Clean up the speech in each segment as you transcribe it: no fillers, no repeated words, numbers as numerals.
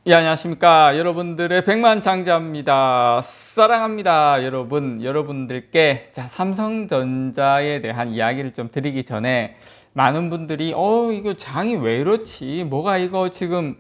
예, 안녕하십니까. 여러분들의 백만장자입니다. 사랑합니다. 여러분들께 삼성전자에 대한 이야기를 좀 드리기 전에 많은 분들이 이거 장이 왜 이렇지? 뭐가 이거 지금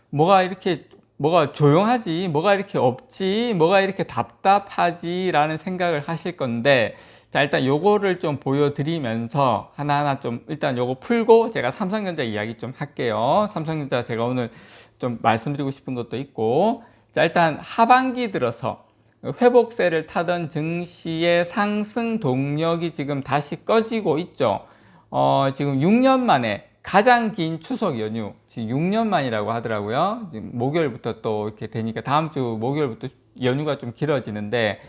뭐가 조용하지? 뭐가 이렇게 없지? 뭐가 이렇게 답답하지? 라는 생각을 하실 건데, 자, 일단 요거를 좀 보여드리면서 하나하나 좀 일단 요거 풀고 제가 삼성전자 이야기 좀 할게요. 삼성전자 제가 오늘 좀 말씀드리고 싶은 것도 있고, 자, 일단 하반기 들어서 회복세를 타던 증시의 상승 동력이 지금 다시 꺼지고 있죠. 지금 6년 만에 가장 긴 추석 연휴, 지금 6년 만이라고 하더라고요. 지금 목요일부터 또 이렇게 되니까 다음 주 목요일부터 연휴가 좀 길어지는데,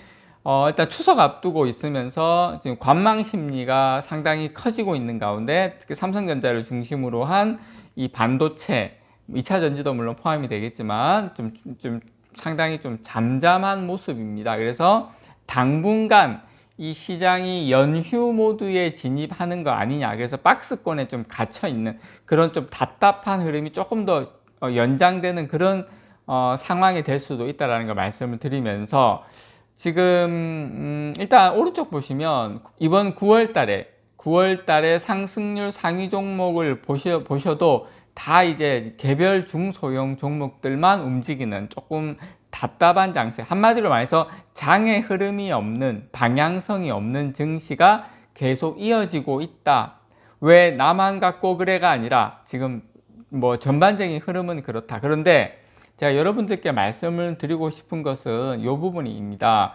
일단 추석 앞두고 있으면서 지금 관망 심리가 상당히 커지고 있는 가운데 특히 삼성전자를 중심으로 한 이 반도체, 2차 전지도 물론 포함이 되겠지만 좀 상당히 좀 잠잠한 모습입니다. 그래서 당분간 이 시장이 연휴 모드에 진입하는 거 아니냐. 그래서 박스권에 좀 갇혀 있는 그런 좀 답답한 흐름이 조금 더 연장되는 그런 상황이 될 수도 있다라는 걸 말씀을 드리면서 지금 일단 오른쪽 보시면 이번 9월 달에 상승률 상위 종목을 보셔도 다 이제 개별 중소형 종목들만 움직이는 조금 답답한 장세, 한마디로 말해서 장의 흐름이 없는, 방향성이 없는 증시가 계속 이어지고 있다. 왜 나만 갖고 그래가 아니라 지금 뭐 전반적인 흐름은 그렇다. 그런데 제가 여러분들께 말씀을 드리고 싶은 것은 이 부분입니다.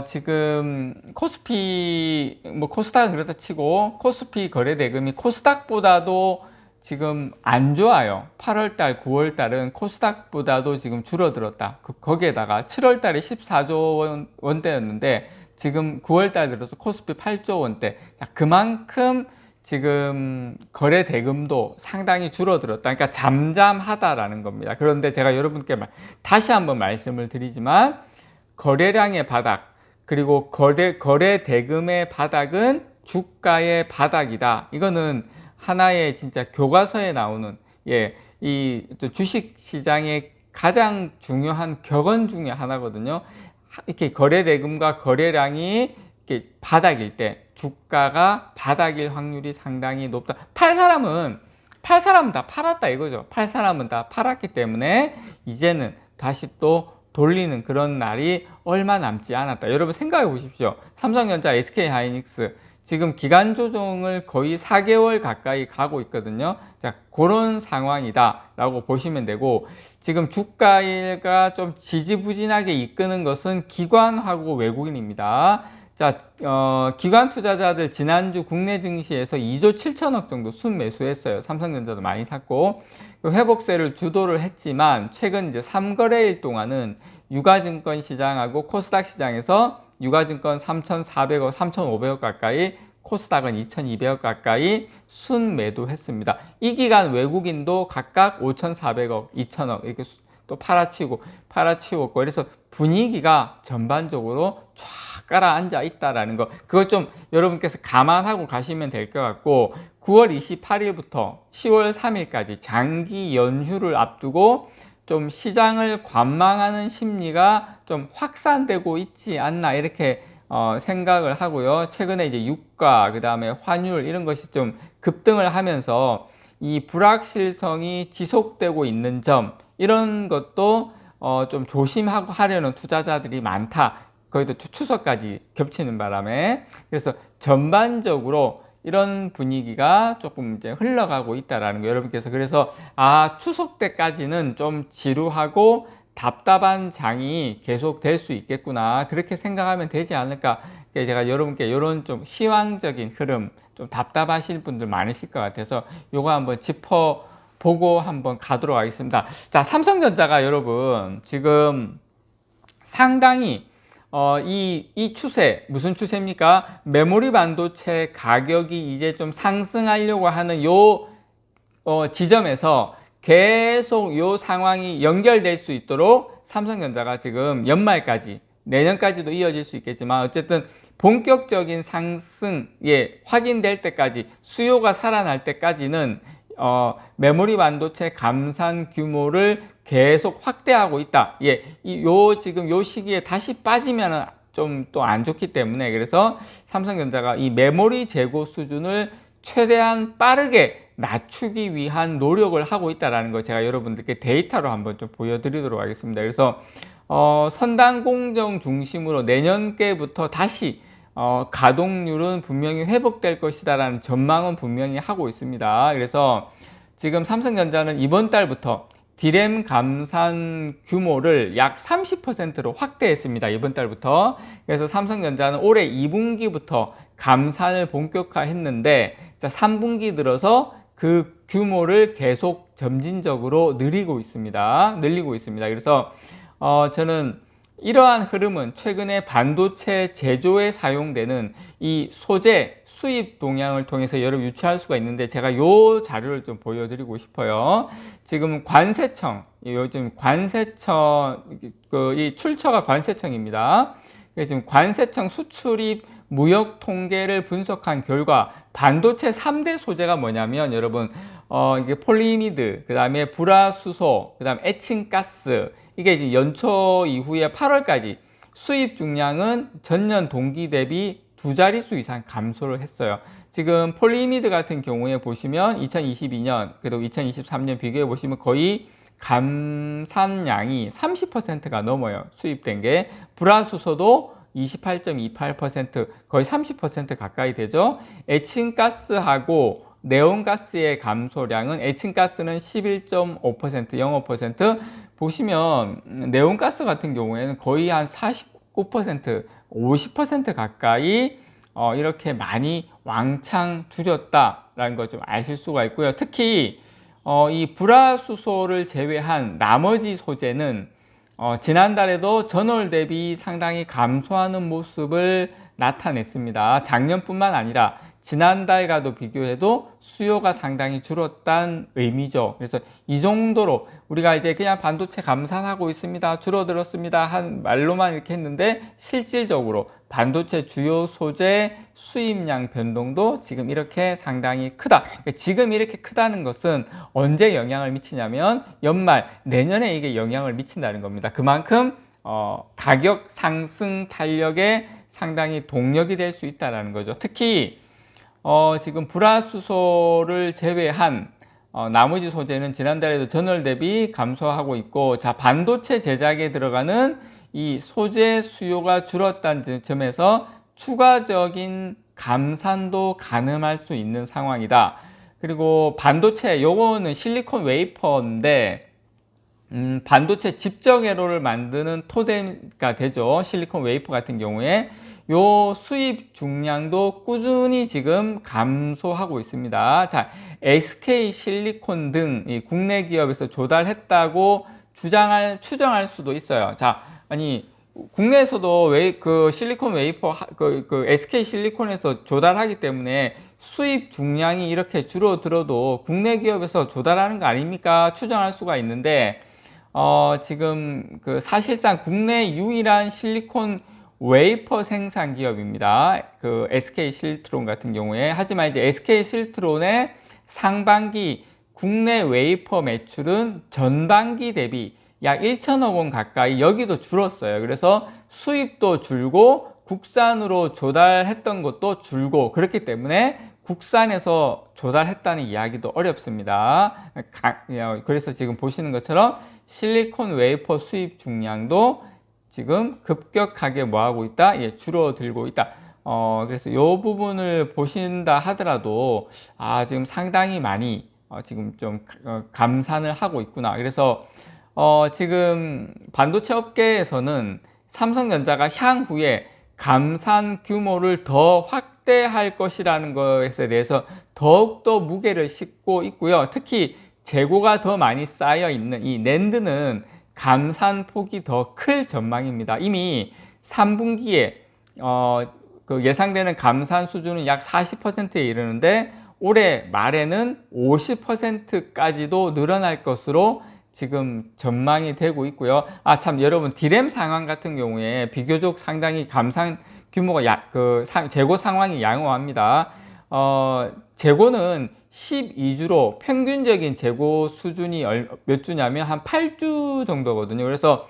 지금 코스피, 뭐 코스닥은 그렇다 치고 코스피 거래 대금이 코스닥보다도 지금 안 좋아요. 8월달, 9월달은 코스닥보다도 지금 줄어들었다. 거기에다가 7월달에 14조 원대였는데 지금 9월달 들어서 코스피 8조 원대. 자, 그만큼 지금 거래 대금도 상당히 줄어들었다. 그러니까 잠잠하다라는 겁니다. 그런데 제가 여러분께 다시 한번 말씀을 드리지만 거래량의 바닥, 그리고 거래 대금의 바닥은 주가의 바닥이다. 이거는 하나의 진짜 교과서에 나오는, 이 주식 시장의 가장 중요한 격언 중에 하나거든요. 이렇게 거래 대금과 거래량이 이렇게 바닥일 때 주가가 바닥일 확률이 상당히 높다. 팔 사람은 다 팔았다 이거죠. 팔 사람은 다 팔았기 때문에 이제는 다시 또 돌리는 그런 날이 얼마 남지 않았다. 여러분 생각해 보십시오. 삼성전자, SK하이닉스 지금 기간 조정을 거의 4개월 가까이 가고 있거든요. 자, 그런 상황이다 라고 보시면 되고, 지금 주가가 좀 지지부진하게 이끄는 것은 기관하고 외국인입니다. 자, 기관 투자자들 지난주 국내 증시에서 2조 7천억 정도 순매수했어요. 삼성전자도 많이 샀고, 회복세를 주도를 했지만 최근 이제 3거래일 동안은 유가증권 시장하고 코스닥 시장에서 유가증권 3,400억, 3,500억 가까이, 코스닥은 2,200억 가까이 순매도했습니다. 이 기간 외국인도 각각 5,400억, 2,000억 이렇게 또 팔아치웠고, 그래서 분위기가 전반적으로 쫙 가라앉아 있다라는 거, 그걸 좀 여러분께서 감안하고 가시면 될 것 같고, 9월 28일부터 10월 3일까지 장기 연휴를 앞두고 좀 시장을 관망하는 심리가 좀 확산되고 있지 않나 이렇게 생각을 하고요. 최근에 이제 유가, 그 다음에 환율 이런 것이 좀 급등을 하면서 이 불확실성이 지속되고 있는 점, 이런 것도 좀 조심하고 하려는 투자자들이 많다. 거기도 추석까지 겹치는 바람에. 그래서 전반적으로 이런 분위기가 조금 이제 흘러가고 있다라는 거, 여러분께서 그래서 추석 때까지는 좀 지루하고 답답한 장이 계속 될 수 있겠구나, 그렇게 생각하면 되지 않을까. 제가 여러분께 이런 좀 시황적인 흐름, 좀 답답하실 분들 많으실 것 같아서 요거 한번 짚어보고 한번 가도록 하겠습니다. 자, 삼성전자가 여러분 지금 상당히 이 추세, 무슨 추세입니까? 메모리 반도체 가격이 이제 좀 상승하려고 하는 요 지점에서 계속 요 상황이 연결될 수 있도록 삼성전자가 지금 연말까지, 내년까지도 이어질 수 있겠지만 어쨌든 본격적인 상승이 확인될 때까지, 수요가 살아날 때까지는 메모리 반도체 감산 규모를 계속 확대하고 있다. 예, 지금 요 시기에 다시 빠지면은 좀 또 안 좋기 때문에, 그래서 삼성전자가 이 메모리 재고 수준을 최대한 빠르게 낮추기 위한 노력을 하고 있다는 거 제가 여러분들께 데이터로 한번 좀 보여드리도록 하겠습니다. 그래서 선단 공정 중심으로 내년께부터 다시 가동률은 분명히 회복될 것이다라는 전망은 분명히 하고 있습니다. 그래서 지금 삼성전자는 이번 달부터 D램 감산 규모를 약 30%로 확대했습니다. 이번 달부터. 그래서 삼성전자는 올해 2분기부터 감산을 본격화했는데, 자, 3분기 들어서 그 규모를 계속 점진적으로 늘리고 있습니다. 그래서 저는 이러한 흐름은 최근에 반도체 제조에 사용되는 이 소재 수입 동향을 통해서 여러분 유추할 수가 있는데, 제가 이 자료를 좀 보여드리고 싶어요. 지금 관세청, 요즘 관세청, 이 출처가 관세청입니다. 지금 관세청 수출입 무역 통계를 분석한 결과 반도체 3대 소재가 뭐냐면, 여러분, 이게 폴리이미드, 그 다음에 불화수소, 그 다음 에칭가스, 이게 이제 연초 이후에 8월까지 수입 중량은 전년 동기 대비 2자릿수 이상 감소를 했어요. 지금 폴리이미드 같은 경우에 보시면 2022년 그리고 2023년 비교해 보시면 거의 감산량이 30%가 넘어요. 수입된 게. 불화수소도 28.28%, 거의 30% 가까이 되죠. 에칭가스하고 네온가스의 감소량은, 에칭가스는 11.5%, 0.5%, 보시면 네온가스 같은 경우에는 거의 한 49%, 50% 가까이 이렇게 많이 왕창 줄였다라는 걸 좀 아실 수가 있고요. 특히 이 불화수소를 제외한 나머지 소재는 지난달에도 전월 대비 상당히 감소하는 모습을 나타냈습니다. 작년뿐만 아니라 지난달과도 비교해도 수요가 상당히 줄었다는 의미죠. 그래서 이 정도로 우리가 이제 그냥 반도체 감산하고 있습니다, 줄어들었습니다 한 말로만 이렇게 했는데, 실질적으로 반도체 주요 소재 수입량 변동도 지금 이렇게 상당히 크다. 지금 이렇게 크다는 것은 언제 영향을 미치냐면 연말 내년에 이게 영향을 미친다는 겁니다. 그만큼 가격 상승 탄력에 상당히 동력이 될 수 있다는 거죠. 특히 지금 불화수소를 제외한 나머지 소재는 지난달에도 전월 대비 감소하고 있고, 자, 반도체 제작에 들어가는 이 소재 수요가 줄었다는 점에서 추가적인 감산도 가능할 수 있는 상황이다. 그리고 반도체, 요거는 실리콘 웨이퍼인데 반도체 집적회로를 만드는 토대가 되죠. 실리콘 웨이퍼 같은 경우에 요 수입 중량도 꾸준히 지금 감소하고 있습니다. 자, SK 실리콘 등 이 국내 기업에서 조달했다고 추정할 수도 있어요. 자, 아니 국내에서도 그 실리콘 웨이퍼 그 SK 실리콘에서 조달하기 때문에 수입 중량이 이렇게 줄어들어도 국내 기업에서 조달하는 거 아닙니까? 추정할 수가 있는데 지금 그 사실상 국내 유일한 실리콘 웨이퍼 생산 기업입니다. 그 SK 실트론 같은 경우에. 하지만 이제 SK 실트론의 상반기 국내 웨이퍼 매출은 전반기 대비 약 1천억 원 가까이 여기도 줄었어요. 그래서 수입도 줄고 국산으로 조달했던 것도 줄고, 그렇기 때문에 국산에서 조달했다는 이야기도 어렵습니다. 그래서 지금 보시는 것처럼 실리콘 웨이퍼 수입 중량도 지금 급격하게 뭐하고 있다? 예, 줄어들고 있다. 그래서 이 부분을 보신다 하더라도 지금 상당히 많이 지금 좀 감산을 하고 있구나. 그래서 지금 반도체 업계에서는 삼성전자가 향후에 감산 규모를 더 확대할 것이라는 것에 대해서 더욱더 무게를 싣고 있고요. 특히 재고가 더 많이 쌓여 있는 이 낸드는 감산 폭이 더 클 전망입니다. 이미 3분기에 그 예상되는 감산 수준은 약 40%에 이르는데 올해 말에는 50%까지도 늘어날 것으로 지금 전망이 되고 있고요. 참, 여러분, D램 상황 같은 경우에 비교적 상당히 감산 규모가 재고 상황이 양호합니다. 재고는 12주로 평균적인 재고 수준이 몇 주냐면 한 8주 정도거든요. 그래서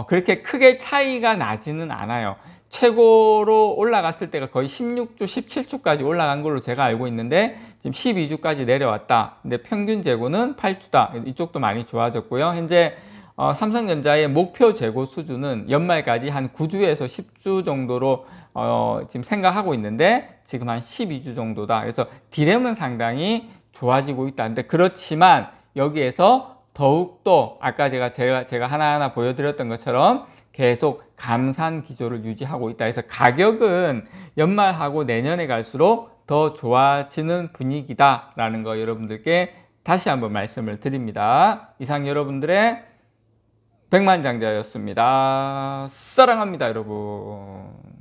그렇게 크게 차이가 나지는 않아요. 최고로 올라갔을 때가 거의 16주, 17주까지 올라간 걸로 제가 알고 있는데 지금 12주까지 내려왔다. 근데 평균 재고는 8주다. 이쪽도 많이 좋아졌고요. 현재 삼성전자의 목표 재고 수준은 연말까지 한 9주에서 10주 정도로 지금 생각하고 있는데 지금 한 12주 정도다. 그래서 디램은 상당히 좋아지고 있다. 근데 그렇지만 여기에서 더욱더 아까 제가 하나하나 보여드렸던 것처럼 계속 감산 기조를 유지하고 있다. 그래서 가격은 연말하고 내년에 갈수록 더 좋아지는 분위기다라는 거 여러분들께 다시 한번 말씀을 드립니다. 이상 여러분들의 백만장자였습니다. 사랑합니다, 여러분.